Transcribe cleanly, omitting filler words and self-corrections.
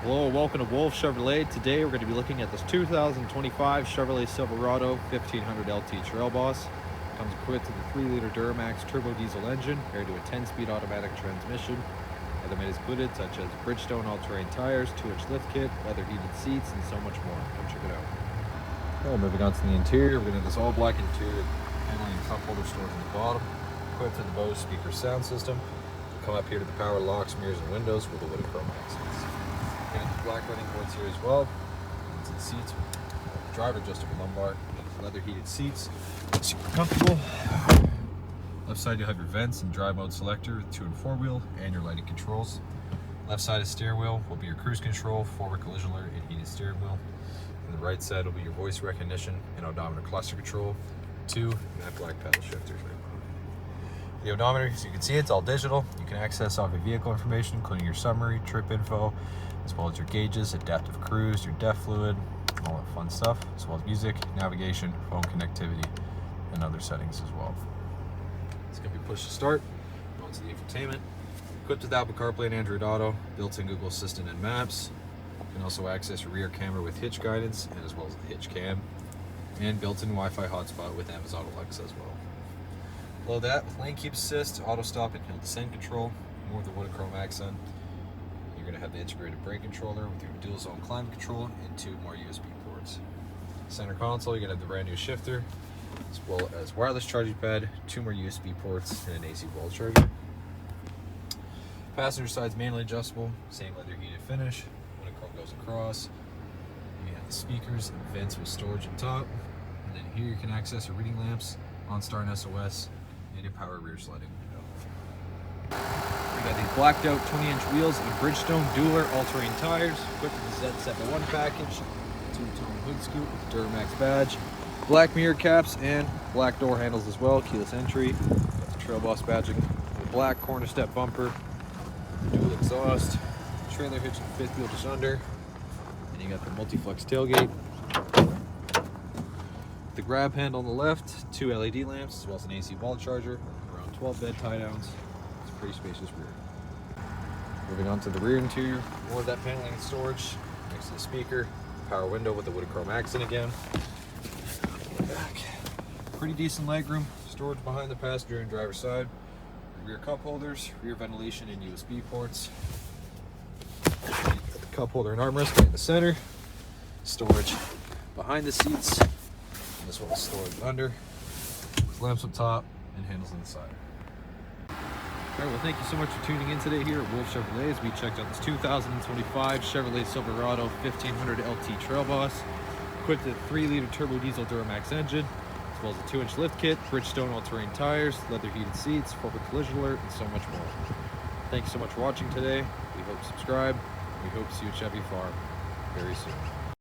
Hello, welcome to Wolfe Chevrolet. Today we're going to be looking at this 2025 Chevrolet Silverado 1500 LT Trail Boss. Comes equipped with a 3-liter Duramax turbo diesel engine paired to a 10-speed automatic transmission. Other amenities included such as Bridgestone all-terrain tires, 2-inch lift kit, leather heated seats, and so much more. Come check it out. Well, moving on to the interior, we're going to have this all-black interior paneling and cup holder storage on the bottom. Equipped with the Bose speaker sound system. We'll come up here to the power locks, mirrors, and windows with the wood chrome accents. Got the black running boards here as well. Into the seats, driver adjustable lumbar, leather heated seats, super comfortable. Left side you'll have your vents and drive mode selector, 2- and 4-wheel, and your lighting controls. Left side of steering wheel will be your cruise control, forward collision alert, and heated steering wheel. And the right side will be your voice recognition and odometer cluster control, 2 matte black paddle shifters. The odometer, as you can see, it's all digital. You can access all your vehicle information, including your summary, trip info, as well as your gauges, adaptive cruise, your DEF fluid, all that fun stuff, as well as music, navigation, phone connectivity, and other settings as well. It's going to be push to start, onto the infotainment. Equipped with Apple CarPlay and Android Auto, built-in Google Assistant and Maps. You can also access your rear camera with hitch guidance, and as well as the hitch cam, and built-in Wi-Fi hotspot with Amazon Alexa as well. Below that, with lane keep assist, auto stop, and hill descent control, more of the wood chrome accent. You're going to have the integrated brake controller with your dual zone climate control and 2 more USB ports. Center console, you're going to have the brand new shifter, as well as wireless charging pad, 2 more USB ports, and an AC wall charger. Passenger side's manually adjustable, same leather heated finish. When it goes across, you have the speakers and vents with storage on top. And then here you can access your reading lamps, OnStar and SOS, and your power rear sliding window. We got these blacked out 20-inch wheels and Bridgestone dualer all-terrain tires, equipped with the Z7-1 package, 2-tone hood scoop with the Duramax badge, black mirror caps, and black door handles as well, keyless entry. Got the Trail Boss badging, the black corner step bumper, dual exhaust, trailer hitch and 5th wheel just under, and you got the multi-flex tailgate. The grab handle on the left, 2 LED lamps, as well as an AC wall charger, around 12 bed tie downs. It's a pretty spacious rear. Moving on to the rear interior, more of that paneling and storage next to the speaker, power window with the wood chrome accent again. Back, pretty decent legroom, storage behind the passenger and driver side, rear cup holders, rear ventilation and USB ports. Got the cup holder and armrest right in the center, storage behind the seats. This one is storage under, with lamps up top and handles on the side. Alright, well thank you so much for tuning in today here at Wolfe Chevrolet as we checked out this 2025 Chevrolet Silverado 1500 LT Trail Boss, equipped with a 3-liter turbo diesel Duramax engine, as well as a 2-inch lift kit, Bridgestone all-terrain tires, leather heated seats, forward collision alert, and so much more. Thank you so much for watching today. We hope you subscribe. We hope to see you at Chevy Farm very soon.